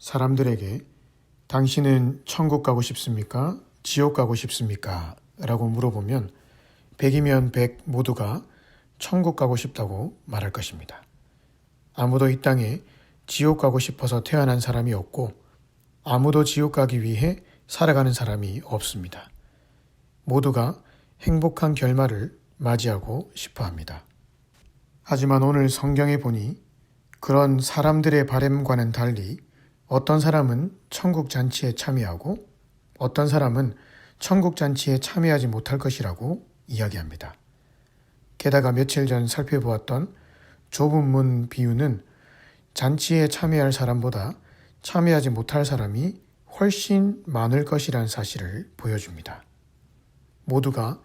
사람들에게 당신은 천국 가고 싶습니까? 지옥 가고 싶습니까? 라고 물어보면 100이면 100 모두가 천국 가고 싶다고 말할 것입니다. 아무도 이 땅에 지옥 가고 싶어서 태어난 사람이 없고 아무도 지옥 가기 위해 살아가는 사람이 없습니다. 모두가 행복한 결말을 맞이하고 싶어 합니다. 하지만 오늘 성경에 보니 그런 사람들의 바람과는 달리 어떤 사람은 천국 잔치에 참여하고 어떤 사람은 천국 잔치에 참여하지 못할 것이라고 이야기합니다. 게다가 며칠 전 살펴보았던 좁은 문 비유는 잔치에 참여할 사람보다 참여하지 못할 사람이 훨씬 많을 것이라는 사실을 보여줍니다. 모두가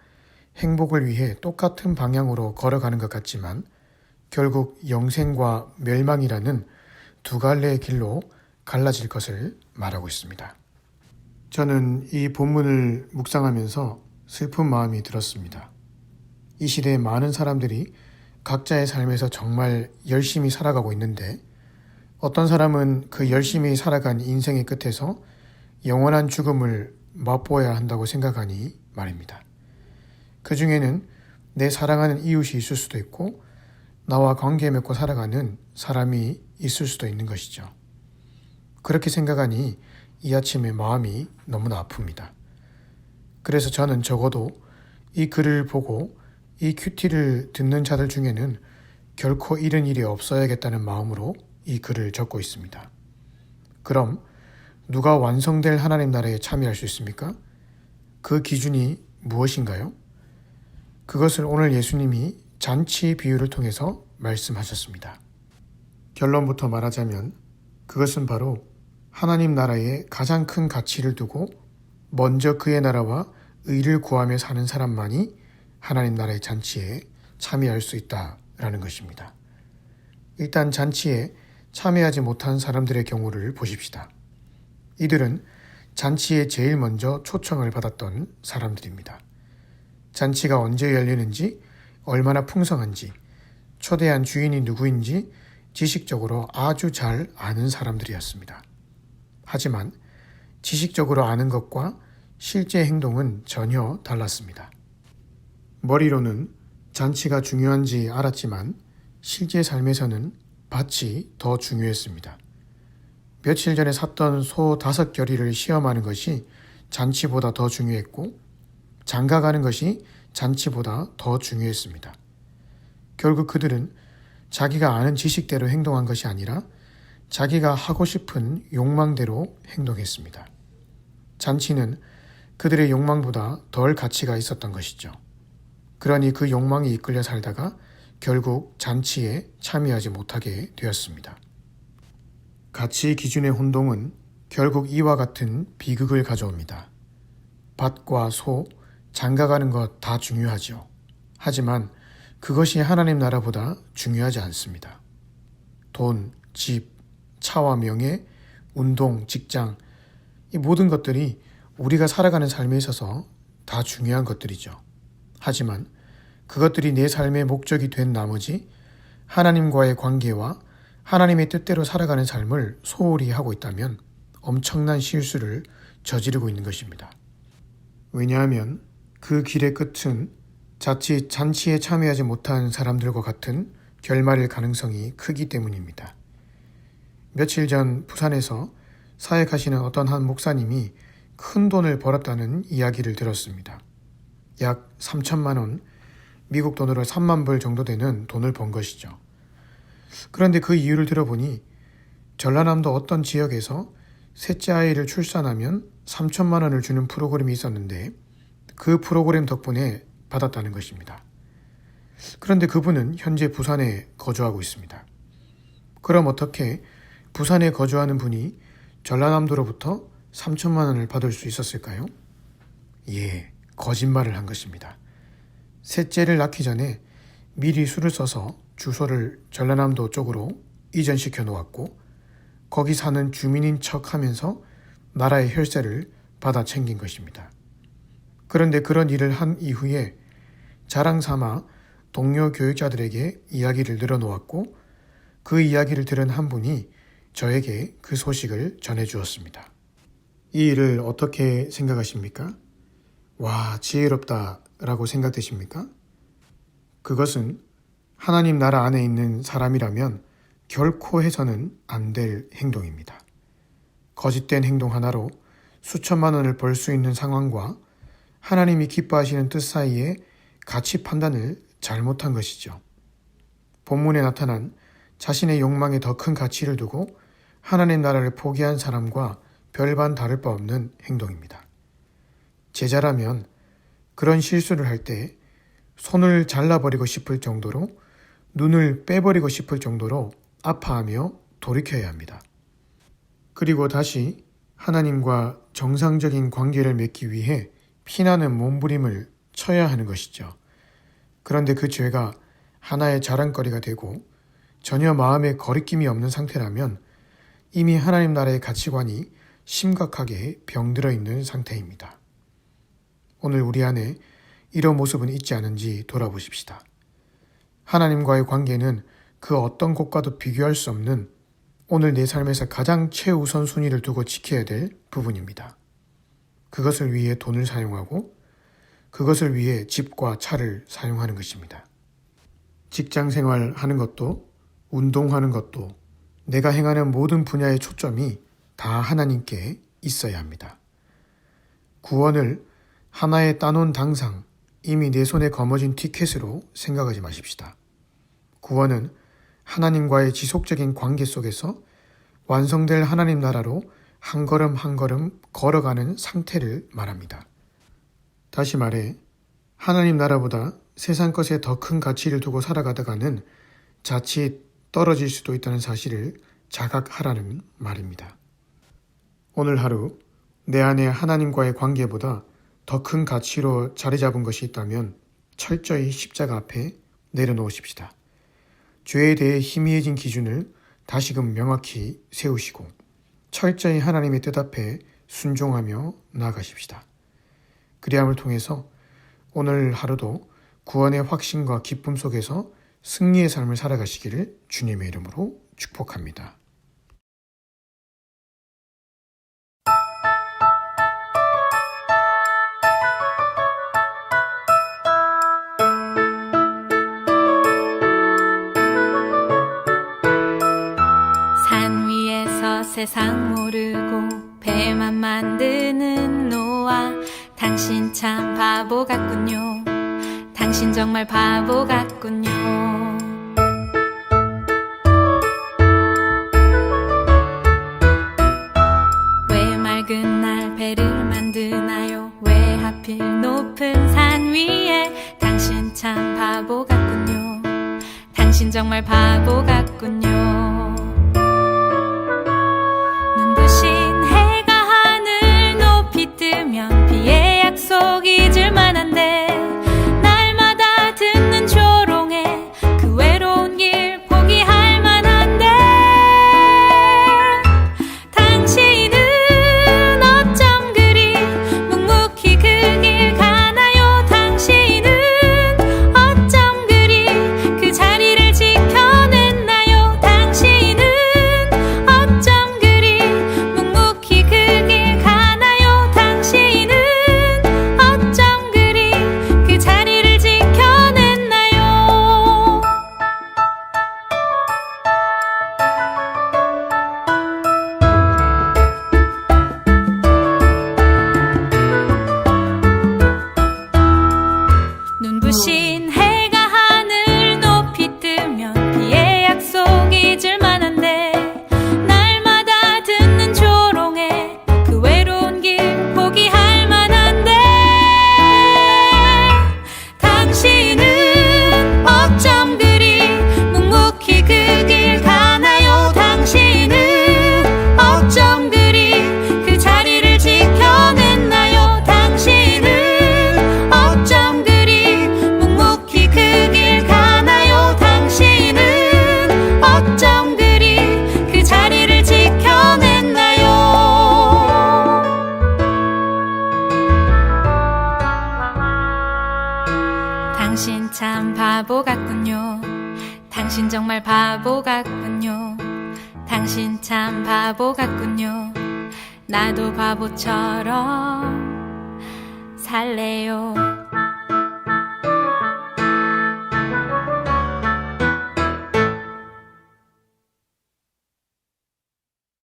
행복을 위해 똑같은 방향으로 걸어가는 것 같지만 결국 영생과 멸망이라는 두 갈래의 길로 갈라질 것을 말하고 있습니다. 저는 이 본문을 묵상하면서 슬픈 마음이 들었습니다. 이 시대에 많은 사람들이 각자의 삶에서 정말 열심히 살아가고 있는데 어떤 사람은 그 열심히 살아간 인생의 끝에서 영원한 죽음을 맛보아야 한다고 생각하니 말입니다. 그 중에는 내 사랑하는 이웃이 있을 수도 있고 나와 관계 맺고 살아가는 사람이 있을 수도 있는 것이죠. 그렇게 생각하니 이 아침에 마음이 너무나 아픕니다. 그래서 저는 적어도 이 글을 보고 이 큐티를 듣는 자들 중에는 결코 이런 일이 없어야겠다는 마음으로 이 글을 적고 있습니다. 그럼 누가 완성될 하나님 나라에 참여할 수 있습니까? 그 기준이 무엇인가요? 그것을 오늘 예수님이 잔치 비유를 통해서 말씀하셨습니다. 결론부터 말하자면 그것은 바로 하나님 나라에 가장 큰 가치를 두고 먼저 그의 나라와 의를 구하며 사는 사람만이 하나님 나라의 잔치에 참여할 수 있다라는 것입니다. 일단 잔치에 참여하지 못한 사람들의 경우를 보십시다. 이들은 잔치에 제일 먼저 초청을 받았던 사람들입니다. 잔치가 언제 열리는지, 얼마나 풍성한지, 초대한 주인이 누구인지 지식적으로 아주 잘 아는 사람들이었습니다. 하지만 지식적으로 아는 것과 실제 행동은 전혀 달랐습니다. 머리로는 잔치가 중요한지 알았지만 실제 삶에서는 밭이 더 중요했습니다. 며칠 전에 샀던 소 5결의를 시험하는 것이 잔치보다 더 중요했고 장가가는 것이 잔치보다 더 중요했습니다. 결국 그들은 자기가 아는 지식대로 행동한 것이 아니라 자기가 하고 싶은 욕망대로 행동했습니다. 잔치는 그들의 욕망보다 덜 가치가 있었던 것이죠. 그러니 그 욕망에 이끌려 살다가 결국 잔치에 참여하지 못하게 되었습니다. 가치 기준의 혼동은 결국 이와 같은 비극을 가져옵니다. 밭과 소, 장가가는 것 다 중요하죠. 하지만 그것이 하나님 나라보다 중요하지 않습니다. 돈, 집, 차와 명예, 운동, 직장, 이 모든 것들이 우리가 살아가는 삶에 있어서 다 중요한 것들이죠. 하지만 그것들이 내 삶의 목적이 된 나머지 하나님과의 관계와 하나님의 뜻대로 살아가는 삶을 소홀히 하고 있다면 엄청난 실수를 저지르고 있는 것입니다. 왜냐하면 그 길의 끝은 자칫 잔치에 참여하지 못한 사람들과 같은 결말일 가능성이 크기 때문입니다. 며칠 전 부산에서 사역하시는 어떤 한 목사님이 큰 돈을 벌었다는 이야기를 들었습니다. 약 3천만 원, 미국 돈으로 3만 불 정도 되는 돈을 번 것이죠. 그런데 그 이유를 들어보니 전라남도 어떤 지역에서 셋째 아이를 출산하면 3천만 원을 주는 프로그램이 있었는데 그 프로그램 덕분에 받았다는 것입니다. 그런데 그분은 현재 부산에 거주하고 있습니다. 그럼 어떻게 부산에 거주하는 분이 전라남도로부터 3천만 원을 받을 수 있었을까요? 예, 거짓말을 한 것입니다. 셋째를 낳기 전에 미리 수를 써서 주소를 전라남도 쪽으로 이전시켜 놓았고 거기 사는 주민인 척 하면서 나라의 혈세를 받아 챙긴 것입니다. 그런데 그런 일을 한 이후에 자랑 삼아 동료 교육자들에게 이야기를 늘어놓았고 그 이야기를 들은 한 분이 저에게 그 소식을 전해주었습니다. 이 일을 어떻게 생각하십니까? 와, 지혜롭다 라고 생각되십니까? 그것은 하나님 나라 안에 있는 사람이라면 결코 해서는 안 될 행동입니다. 거짓된 행동 하나로 수천만 원을 벌 수 있는 상황과 하나님이 기뻐하시는 뜻 사이에 가치 판단을 잘못한 것이죠. 본문에 나타난 자신의 욕망에 더 큰 가치를 두고 하나님 나라를 포기한 사람과 별반 다를 바 없는 행동입니다. 제자라면 그런 실수를 할 때 손을 잘라버리고 싶을 정도로, 눈을 빼버리고 싶을 정도로 아파하며 돌이켜야 합니다. 그리고 다시 하나님과 정상적인 관계를 맺기 위해 피나는 몸부림을 쳐야 하는 것이죠. 그런데 그 죄가 하나의 자랑거리가 되고 전혀 마음에 거리낌이 없는 상태라면 이미 하나님 나라의 가치관이 심각하게 병들어 있는 상태입니다. 오늘 우리 안에 이런 모습은 있지 않은지 돌아보십시다. 하나님과의 관계는 그 어떤 것과도 비교할 수 없는 오늘 내 삶에서 가장 최우선 순위를 두고 지켜야 될 부분입니다. 그것을 위해 돈을 사용하고 그것을 위해 집과 차를 사용하는 것입니다. 직장 생활 하는 것도, 운동하는 것도, 내가 행하는 모든 분야의 초점이 다 하나님께 있어야 합니다. 구원을 하나의 따놓은 당상, 이미 내 손에 거머쥔 티켓으로 생각하지 마십시다. 구원은 하나님과의 지속적인 관계 속에서 완성될 하나님 나라로 한 걸음 한 걸음 걸어가는 상태를 말합니다. 다시 말해, 하나님 나라보다 세상 것에 더 큰 가치를 두고 살아가다가는 자칫 떨어질 수도 있다는 사실을 자각하라는 말입니다. 오늘 하루 내 안에 하나님과의 관계보다 더 큰 가치로 자리 잡은 것이 있다면 철저히 십자가 앞에 내려놓으십시다. 죄에 대해 희미해진 기준을 다시금 명확히 세우시고 철저히 하나님의 뜻 앞에 순종하며 나아가십시다. 그리함을 통해서 오늘 하루도 구원의 확신과 기쁨 속에서 승리의 삶을 살아가시기를 주님의 이름으로 축복합니다. 세상 모르고 배만 만드는 노아, 당신 참 바보 같군요. 당신 정말 바보 같군요. 왜 맑은 날 배를 만드나요? 왜 하필 높은 산 위에? 당신 참 바보 같군요. 당신 정말 바보 같군요. 비의 약속 잊을 만한데 날마다 듣는 조롱에 그 외로운 길 포기할 만한데 당신은 어쩜 그리 묵묵히 그 길 가나요? 당신은 어쩜 그리 그 자리를 지켜냈나요? 당신은 바보 같군요. 나도 바보처럼 살래요.